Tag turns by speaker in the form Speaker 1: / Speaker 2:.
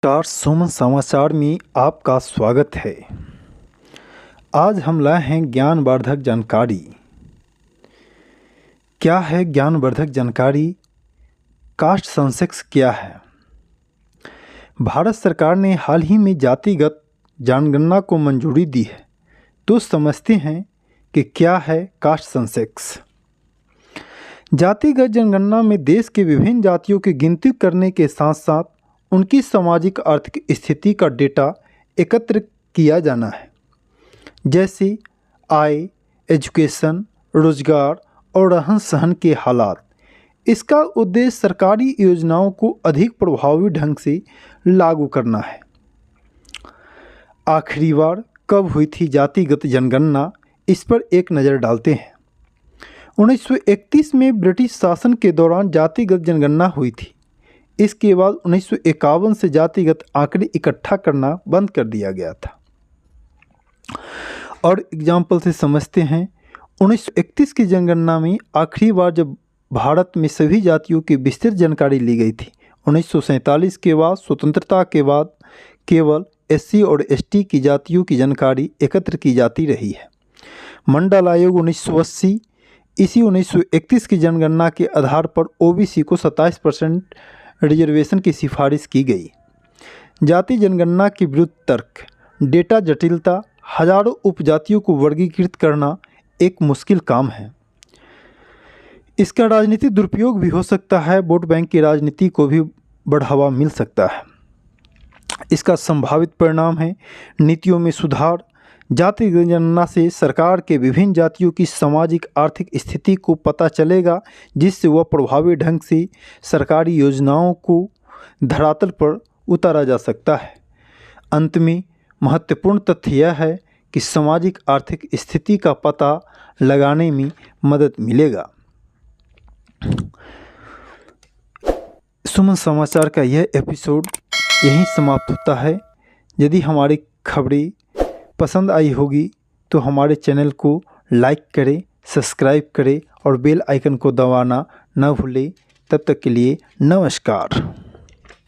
Speaker 1: नमस्कार, सुमन समाचार में आपका स्वागत है। आज हम लाए हैं ज्ञानवर्धक जानकारी। क्या है ज्ञानवर्धक जानकारी? कास्ट सेंसस क्या है? भारत सरकार ने हाल ही में जातिगत जनगणना को मंजूरी दी है, तो समझते हैं कि क्या है कास्ट सेंसस। जातिगत जनगणना में देश के विभिन्न जातियों की गिनती करने के साथ साथ उनकी सामाजिक आर्थिक स्थिति का डेटा एकत्र किया जाना है, जैसे आय, एजुकेशन, रोजगार और रहन सहन के हालात। इसका उद्देश्य सरकारी योजनाओं को अधिक प्रभावी ढंग से लागू करना है। आखिरी बार कब हुई थी जातिगत जनगणना, इस पर एक नज़र डालते हैं। 1931 में ब्रिटिश शासन के दौरान जातिगत जनगणना हुई थी। इसके बाद 1951 से जातिगत आंकड़े इकट्ठा करना बंद कर दिया गया था। और एग्जाम्पल से समझते हैं, 1931 की जनगणना में आखिरी बार जब भारत में सभी जातियों की विस्तृत जानकारी ली गई थी। 1947 के बाद स्वतंत्रता के बाद केवल SC और ST की जातियों की जानकारी एकत्र की जाती रही है। मंडल आयोग 1980 इसी 1931 की जनगणना के आधार पर OBC को 27% रिजर्वेशन की सिफारिश की गई। जाति जनगणना के विरुद्ध तर्क: डेटा जटिलता, हजारों उपजातियों को वर्गीकृत करना एक मुश्किल काम है। इसका राजनीतिक दुरुपयोग भी हो सकता है, वोट बैंक की राजनीति को भी बढ़ावा मिल सकता है। इसका संभावित परिणाम है नीतियों में सुधार। जाति जनगणना से सरकार के विभिन्न जातियों की सामाजिक आर्थिक स्थिति को पता चलेगा, जिससे वह प्रभावी ढंग से सरकारी योजनाओं को धरातल पर उतारा जा सकता है। अंत में महत्वपूर्ण तथ्य यह है कि सामाजिक आर्थिक स्थिति का पता लगाने में मदद मिलेगा। सुमन समाचार का यह एपिसोड यहीं समाप्त होता है। यदि हमारी खबरें पसंद आई होगी तो हमारे चैनल को लाइक करें, सब्सक्राइब करें और बेल आइकन को दबाना न भूलें। तब तक के लिए नमस्कार।